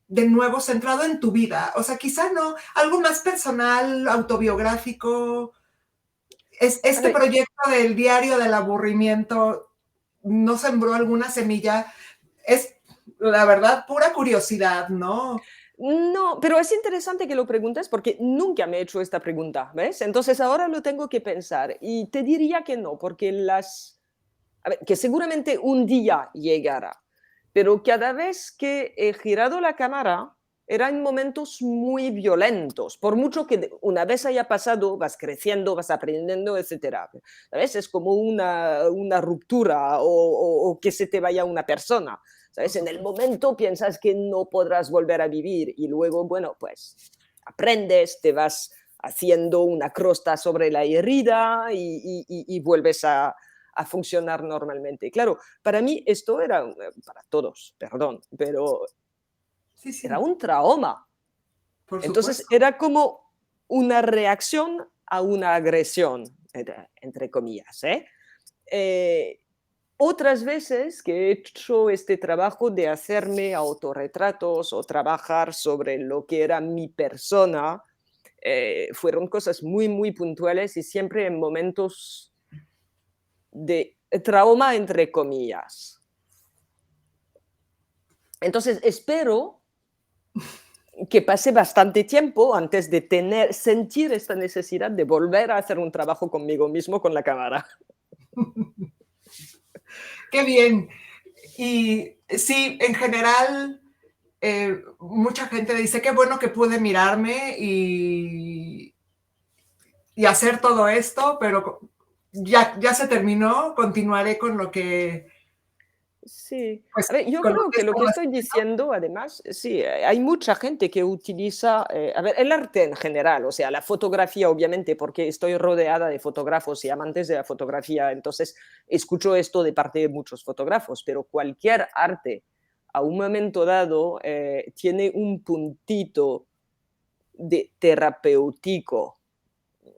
A: de nuevo centrado en tu vida. O sea, quizá no, algo más personal, autobiográfico.
B: A
A: Este
B: ver,
A: proyecto del diario del aburrimiento no sembró alguna semilla. Es, la verdad, pura curiosidad, ¿no?
B: no, pero es interesante que lo preguntes porque nunca me he hecho esta pregunta, ¿ves? Entonces ahora lo tengo que pensar y te diría que no, porque a ver, que seguramente un día llegará, pero cada vez que he girado la cámara eran momentos muy violentos, por mucho que una vez haya pasado, vas creciendo, vas aprendiendo, etcétera. ¿Sabes? Es como una ruptura o que se te vaya una persona.
A: Por
B: ¿Sabes? En el
A: supuesto.
B: momento piensas que no podrás volver a vivir y luego, bueno, pues aprendes, te vas haciendo una crosta sobre la herida y vuelves a funcionar normalmente. Claro, para mí esto era, para todos, perdón, pero
A: Sí,
B: era
A: sí,
B: un trauma.
A: por
B: Entonces
A: supuesto.
B: era como una reacción a una agresión, entre comillas. Eh, Otras veces que he hecho este trabajo de hacerme autorretratos o trabajar sobre lo que era mi persona, fueron cosas muy, muy puntuales y siempre en momentos de trauma, entre comillas. Entonces, espero que pase bastante tiempo antes de sentir esta necesidad de volver a hacer un trabajo conmigo mismo con la cámara.
A: Qué bien. Y sí, en general, mucha gente dice, qué bueno que pude mirarme y hacer todo esto, pero ya se terminó, continuaré con lo que,
B: Sí.
A: pues,
B: A ver, yo
A: con lo
B: creo
A: que
B: que lo que
A: estaba
B: estoy
A: haciendo.
B: diciendo, además, sí, hay mucha gente que utiliza, a ver, el arte en general, o sea, la fotografía, obviamente, porque estoy rodeada de fotógrafos y amantes de la fotografía, entonces escucho esto de parte de muchos fotógrafos, pero cualquier arte a un momento dado tiene un puntito de terapéutico.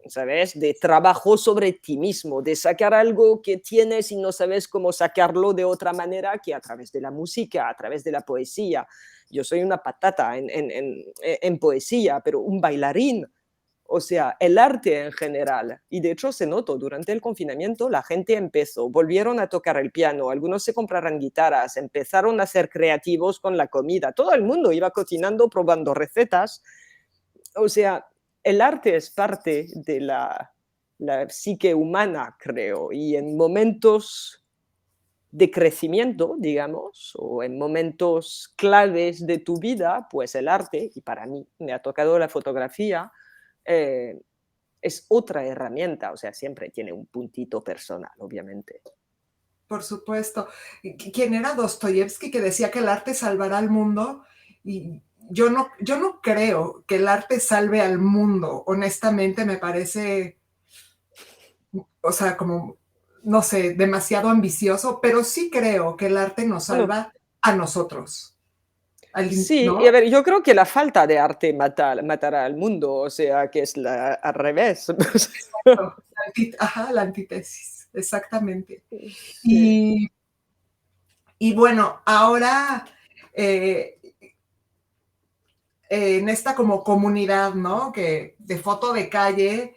B: ¿sabes? De trabajo sobre ti mismo, de sacar algo que tienes y no sabes cómo sacarlo de otra manera que a través de la música, a través de la poesía. Yo soy una patata en poesía, pero un bailarín. O sea, el arte en general. Y de hecho se notó, durante el confinamiento la gente empezó, volvieron a tocar el piano, algunos se compraron guitarras, empezaron a ser creativos con la comida. Todo el mundo iba cocinando, probando recetas. O sea, el arte es parte de la psique humana, creo, y en momentos de crecimiento, digamos, o en momentos claves de tu vida, pues el arte, y para mí me ha tocado la fotografía, eh, es otra herramienta, o sea, siempre tiene un puntito personal, obviamente.
A: Por supuesto. ¿Quién era Dostoyevsky que decía que el arte salvará al mundo? Y yo no creo que el arte salve al mundo. Honestamente, me parece, o sea, como, no sé, demasiado ambicioso, pero sí creo que el arte nos
B: Bueno,
A: salva a nosotros,
B: sí, y a
A: ¿no?
B: ver, yo creo que la falta de arte matará al mundo, o sea, que es al revés.
A: Ajá, la antítesis, exactamente.
B: Sí.
A: Y, y bueno, ahora eh, en esta como comunidad, ¿no? Que de foto de calle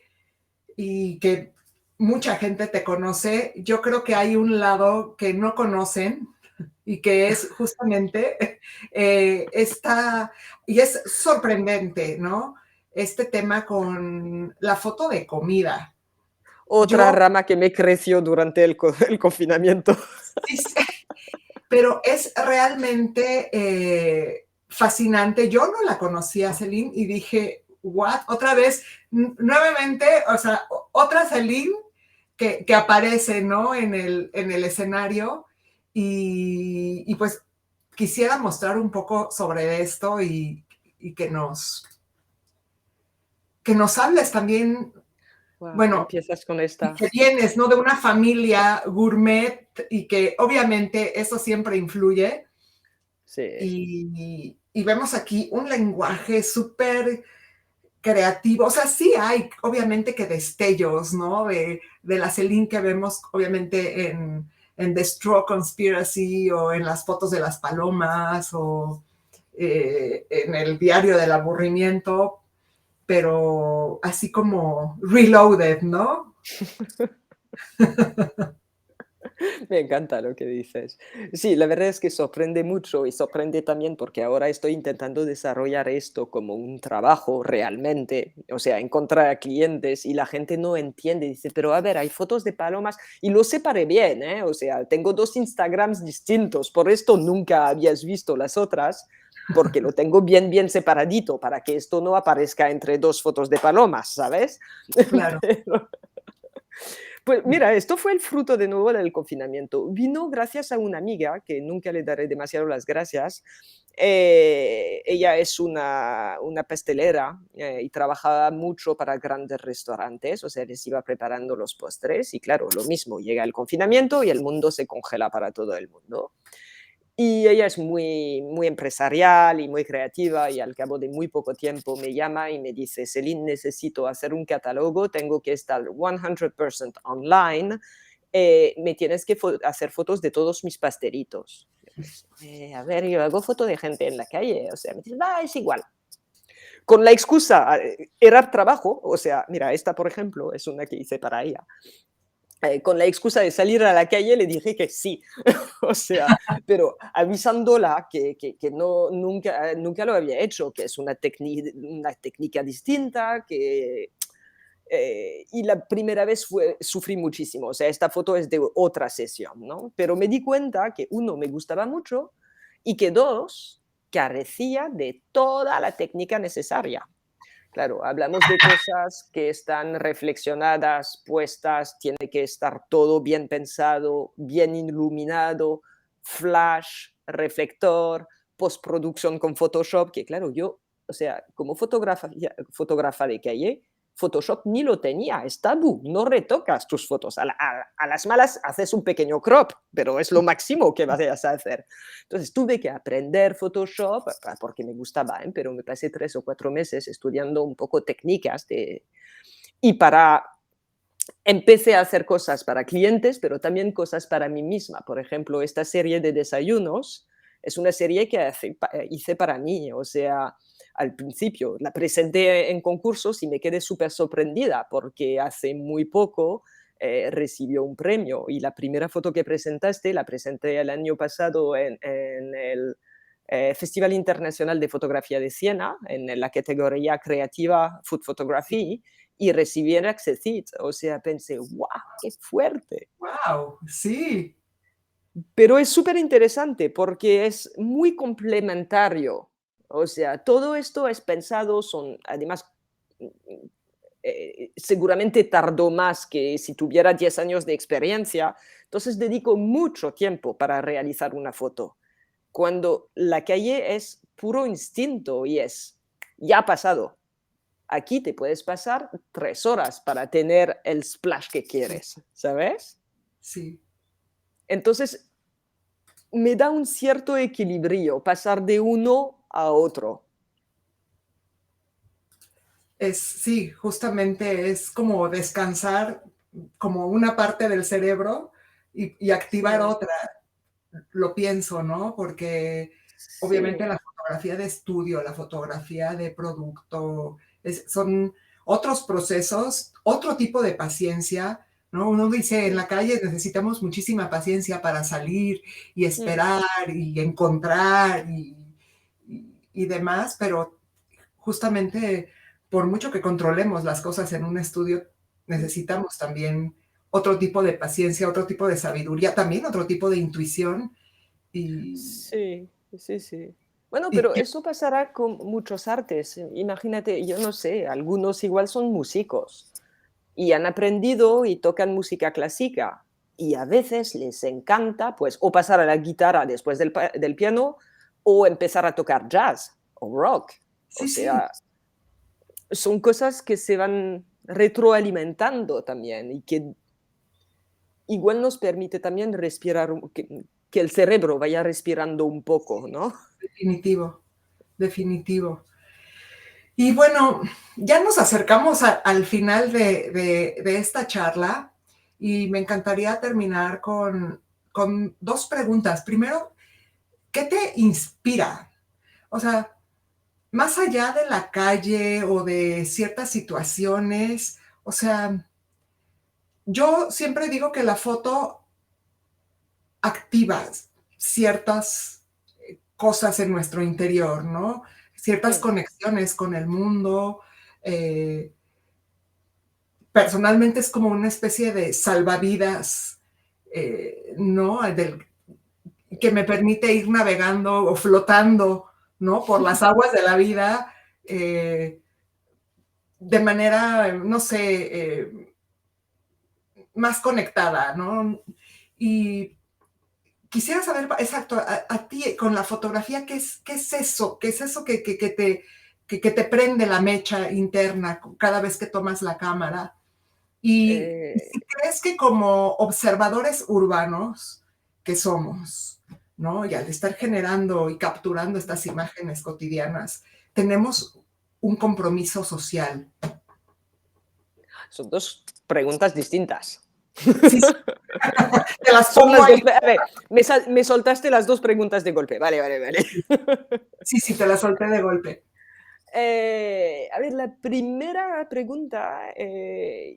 A: y que mucha gente te conoce, yo creo que hay un lado que no conocen y que es justamente esta, y es sorprendente, ¿no? Este tema con la foto de comida.
B: Otra
A: Yo,
B: rama que me creció durante el confinamiento.
A: sí, sí, pero es realmente fascinante. Yo no la conocía, Celine, y dije, ¿what? Otra vez, nuevamente, o sea, otra Celine que aparece, ¿no? En el escenario y pues quisiera mostrar un poco sobre esto y que nos hables también,
B: Wow,
A: bueno,
B: empiezas con
A: y
B: esta.
A: que vienes, ¿no? De una familia gourmet y que obviamente eso siempre influye.
B: Sí.
A: Y vemos aquí un lenguaje súper creativo. O sea, sí hay, obviamente, que destellos, ¿no? De la Celine que vemos, obviamente, en The Straw Conspiracy o en las fotos de las palomas o en el diario del aburrimiento, pero así como reloaded, ¿no?
B: Me encanta lo que dices. Sí, la verdad es que sorprende mucho y sorprende también porque ahora estoy intentando desarrollar esto como un trabajo realmente, o sea, encontrar clientes y la gente no entiende, dice, pero a ver, hay fotos de palomas y lo separé bien, ¿eh? O sea, tengo dos Instagrams distintos, por esto nunca habías visto las otras. Porque lo tengo bien, bien separadito para que esto no aparezca entre dos fotos de palomas, ¿sabes?
A: Claro.
B: Pero, pues mira, esto fue el fruto de nuevo del confinamiento. Vino gracias a una amiga, que nunca le daré demasiado las gracias. Ella es una pastelera y trabajaba mucho para grandes restaurantes, o sea, les iba preparando los postres y claro, lo mismo, llega el confinamiento y el mundo se congela para todo el mundo. Y ella es muy, muy empresarial y muy creativa y al cabo de muy poco tiempo me llama y me dice, Celine, necesito hacer un catálogo, tengo que estar 100% online, me tienes que hacer fotos de todos mis pastelitos. Pues, a ver, yo hago foto de gente en la calle, o sea, me dice, va, es igual. Con la excusa, era trabajo, o sea, mira, esta por ejemplo es una que hice para ella. Con la excusa de salir a la calle le dije que sí, o sea, pero avisándola que no, nunca lo había hecho, que es una técnica distinta, y la primera vez sufrí muchísimo, o sea, esta foto es de otra sesión, ¿no? Pero me di cuenta que uno, me gustaba mucho y que dos, carecía de toda la técnica necesaria. Claro, hablamos de cosas que están reflexionadas, puestas, tiene que estar todo bien pensado, bien iluminado, flash, reflector, postproducción con Photoshop, que claro, yo, o sea, como fotógrafa de calle, Photoshop ni lo tenía, es tabú, no retocas tus fotos. A las malas haces un pequeño crop, pero es lo máximo que vas a hacer. Entonces tuve que aprender Photoshop porque me gustaba, ¿eh? Pero me pasé 3 o 4 meses estudiando un poco técnicas y empecé a hacer cosas para clientes, pero también cosas para mí misma. Por ejemplo, esta serie de desayunos es una serie que hice para mí. O sea, al principio la presenté en concursos y me quedé súper sorprendida porque hace muy poco recibió un premio. Y la primera foto que presentaste la presenté el año pasado en el Festival Internacional de Fotografía de Siena, en la categoría creativa Food Photography, y recibí el Access It. O sea, pensé, wow, qué fuerte.
A: Wow, sí,
B: Pero es súper interesante porque es muy complementario. O sea, todo esto es pensado, además, seguramente tardó más que si tuviera 10 años de experiencia, entonces dedico mucho tiempo para realizar una foto. Cuando la calle es puro instinto y ya ha pasado. Aquí te puedes pasar 3 horas para tener el splash que quieres, ¿sabes?
A: sí.
B: Entonces, me da un cierto equilibrio pasar de uno a otro.
A: Sí, justamente es como descansar como una parte del cerebro y activar
B: Sí,
A: otra, lo pienso, ¿no? Porque obviamente
B: sí,
A: la fotografía de estudio, la fotografía de producto, son otros procesos, otro tipo de paciencia, ¿no? Uno dice, en
B: sí.
A: la calle necesitamos muchísima paciencia para salir y
B: Mm,
A: esperar y encontrar y demás, pero justamente por mucho que controlemos las cosas en un estudio, necesitamos también otro tipo de paciencia, otro tipo de sabiduría, también otro tipo de intuición y,
B: sí, sí, sí. Bueno,
A: y-
B: pero
A: y-
B: eso pasará con muchos artes. Imagínate, yo no sé, algunos igual son músicos y han aprendido y tocan música clásica y a veces les encanta, pues, o pasar a la guitarra después del piano o empezar a tocar jazz o rock. O
A: sí, sí,
B: sea, son cosas que se van retroalimentando también y que igual nos permite también respirar, que el cerebro vaya respirando un poco, ¿no?
A: definitivo, definitivo. Y bueno, ya nos acercamos al final de esta charla y me encantaría terminar con dos preguntas. Primero, ¿qué te inspira? O sea, más allá de la calle o de ciertas situaciones, o sea, yo siempre digo que la foto activa ciertas cosas en nuestro interior, ¿no? Ciertas
B: Mm,
A: conexiones con el mundo. eh, Personalmente es como una especie de salvavidas, ¿no? Que me permite ir navegando o flotando, ¿no? Por las aguas de la vida de manera, no sé, más conectada, ¿no? Y quisiera saber, exacto, a ti con la fotografía, ¿qué es eso? ¿Qué es eso que te prende la mecha interna cada vez que tomas la cámara? Y
B: eh,
A: si crees que como observadores urbanos que somos, ¿no? Y al estar generando y capturando estas imágenes cotidianas, tenemos un compromiso social.
B: son dos preguntas distintas.
A: Sí, sí, te las
B: Son
A: pongo
B: las
A: ahí.
B: dos. A ver, me soltaste las dos preguntas de golpe. Vale, vale, vale.
A: Sí, sí, te las solté de golpe.
B: A ver, la primera pregunta,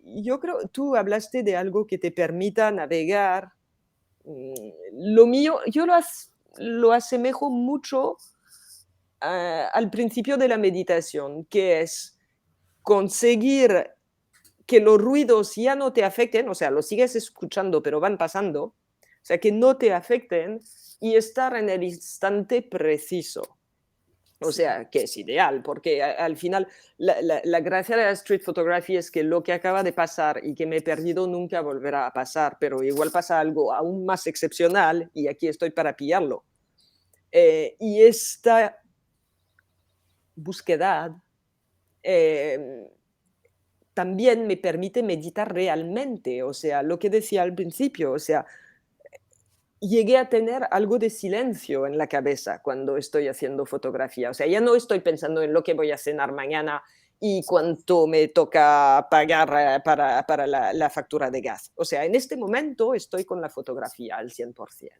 B: yo creo, tú hablaste de algo que te permita navegar. Lo mío, yo lo asemejo mucho al principio de la meditación, que es conseguir que los ruidos ya no te afecten, o sea, los sigues escuchando, pero van pasando, o sea, que no te afecten y estar en el instante preciso. O
A: Sí,
B: sea, que es ideal, porque al final la gracia de la street photography es que lo que acaba de pasar y que me he perdido nunca volverá a pasar, pero igual pasa algo aún más excepcional y aquí estoy para pillarlo. Y esta búsqueda eh, también me permite meditar realmente, o sea, lo que decía al principio, o sea, llegué a tener algo de silencio en la cabeza cuando estoy haciendo fotografía, o sea, ya no estoy pensando en lo que voy a cenar mañana y cuánto me toca pagar para la factura de gas. O sea, en este momento estoy con la fotografía al 100%.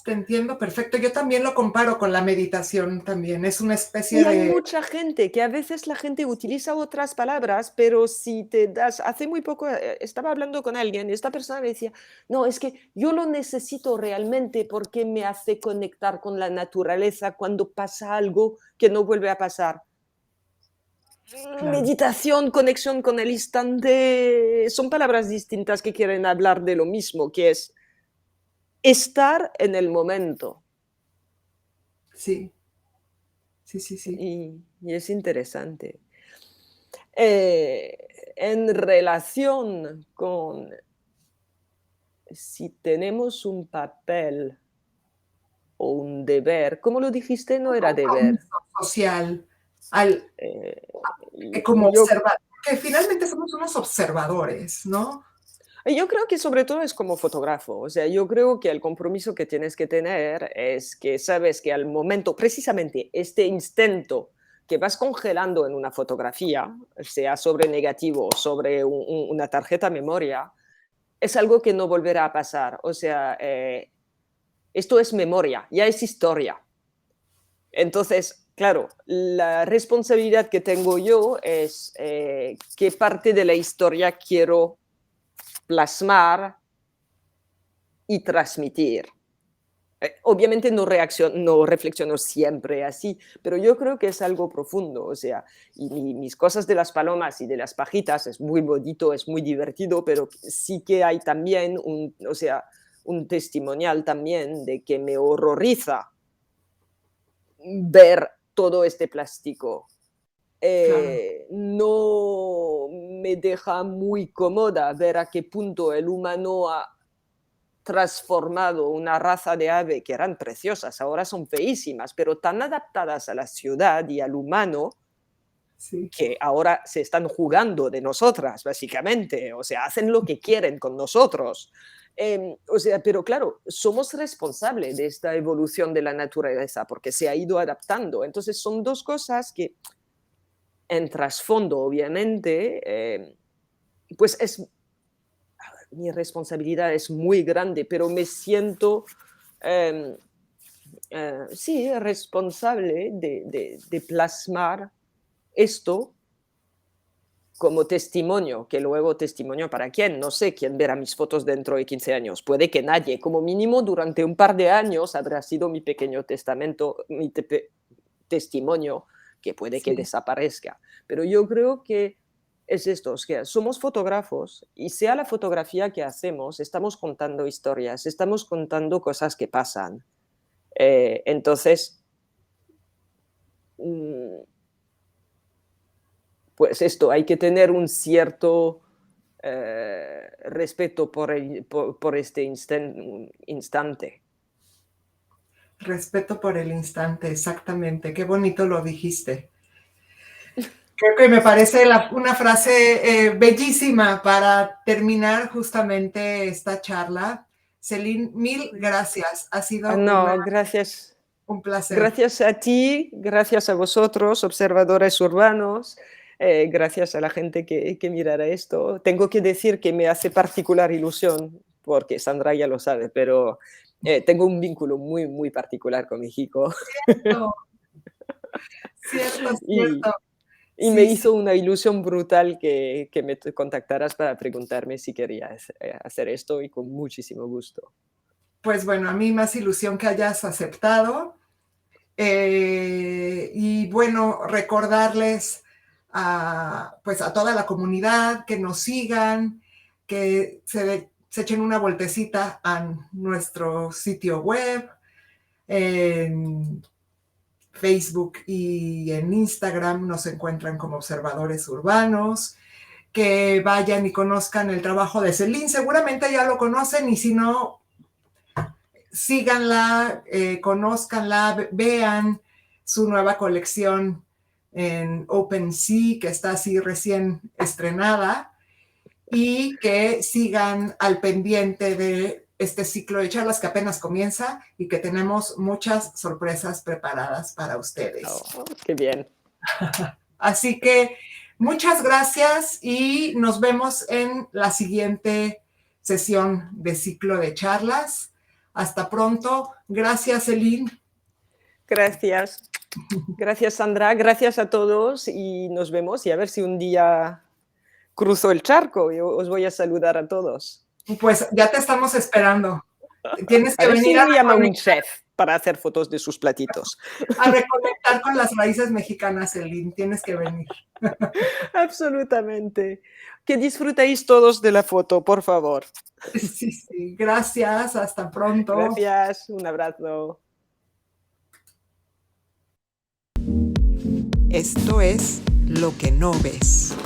A: Te entiendo perfecto. Yo también lo comparo con la meditación también. Es una especie
B: Y hay
A: de...
B: mucha gente que a veces la gente utiliza otras palabras, pero si te das, hace muy poco estaba hablando con alguien y esta persona me decía, no, es que yo lo necesito realmente porque me hace conectar con la naturaleza cuando pasa algo que no vuelve a pasar.
A: Claro,
B: Meditación, conexión con el instante, son palabras distintas que quieren hablar de lo mismo, que es estar en el momento.
A: sí, sí, sí, sí.
B: Y es interesante. Eh, en relación con si tenemos un papel o un deber, ¿cómo lo dijiste? No
A: Un
B: era deber.
A: compromiso social, al,
B: Eh,
A: como
B: yo
A: observar, que finalmente somos unos observadores, ¿no?
B: Yo creo que sobre todo es como fotógrafo, o sea, yo creo que el compromiso que tienes que tener es que sabes que al momento, precisamente este instinto que vas congelando en una fotografía, sea sobre negativo o sobre una tarjeta memoria, es algo que no volverá a pasar. O sea, esto es memoria, ya es historia. Entonces, claro, la responsabilidad que tengo yo es qué parte de la historia quiero plasmar y transmitir. Obviamente no reflexiono siempre así, pero yo creo que es algo profundo, o sea, y mis cosas de las palomas y de las pajitas es muy bonito, es muy divertido, pero sí que hay también o sea, un testimonial también de que me horroriza ver todo este plástico.
A: Claro,
B: No me deja muy cómoda ver a qué punto el humano ha transformado una raza de ave que eran preciosas, ahora son feísimas, pero tan adaptadas a la ciudad y al humano
A: sí,
B: que ahora se están jugando de nosotras, básicamente, o sea, hacen lo que quieren con nosotros. O sea, pero claro, somos responsables de esta evolución de la naturaleza porque se ha ido adaptando. Entonces, son dos cosas que en trasfondo, obviamente, pues mi responsabilidad es muy grande, pero me siento eh, sí, responsable de plasmar esto como testimonio, que luego testimonio para quién, no sé quién verá mis fotos dentro de 15 años, puede que nadie, como mínimo durante un par de años habrá sido mi pequeño testamento, testimonio que puede que
A: sí.
B: desaparezca. Pero yo creo que es esto, es que somos fotógrafos y sea la fotografía que hacemos, estamos contando historias, estamos contando cosas que pasan. Entonces, mm, pues esto, hay que tener un cierto respeto por este instante.
A: Respeto por el instante, exactamente. Qué bonito lo dijiste. Creo que me parece una frase bellísima para terminar justamente esta charla. Celine, mil gracias. Ha sido
B: No, gracias.
A: un placer.
B: Gracias a ti, gracias a vosotros, observadores urbanos, gracias a la gente que mirará esto. Tengo que decir que me hace particular ilusión, porque Sandra ya lo sabe, pero tengo un vínculo muy, muy particular con México.
A: Cierto, cierto,
B: y,
A: cierto.
B: y me
A: Sí, sí.
B: hizo una ilusión brutal que me contactaras para preguntarme si querías hacer esto y con muchísimo gusto.
A: Pues bueno, a mí más ilusión que hayas aceptado. Y bueno, recordarles pues a toda la comunidad que nos sigan, que se echen una vueltecita a nuestro sitio web, en Facebook y en Instagram nos encuentran como Observadores Urbanos, que vayan y conozcan el trabajo de Celine. Seguramente ya lo conocen y si no, síganla, conózcanla, vean su nueva colección en OpenSea, que está así recién estrenada, y que sigan al pendiente de este ciclo de charlas que apenas comienza y que tenemos muchas sorpresas preparadas para ustedes.
B: Oh, qué bien.
A: Así que muchas gracias y nos vemos en la siguiente sesión de ciclo de charlas. Hasta pronto. Gracias, Celine.
B: Gracias. Gracias, Sandra. Gracias a todos y nos vemos y a ver si un día cruzo el charco y os voy a saludar a todos.
A: Pues ya te estamos esperando. Tienes que
B: A ver
A: venir
B: si me llama un chef para hacer fotos de sus platitos.
A: a reconectar con las raíces mexicanas, Celine. Tienes que venir.
B: Absolutamente. Que disfrutéis todos de la foto, por favor.
A: Sí, sí. Gracias. Hasta pronto.
B: Gracias. Un abrazo.
C: Esto es Lo que no ves.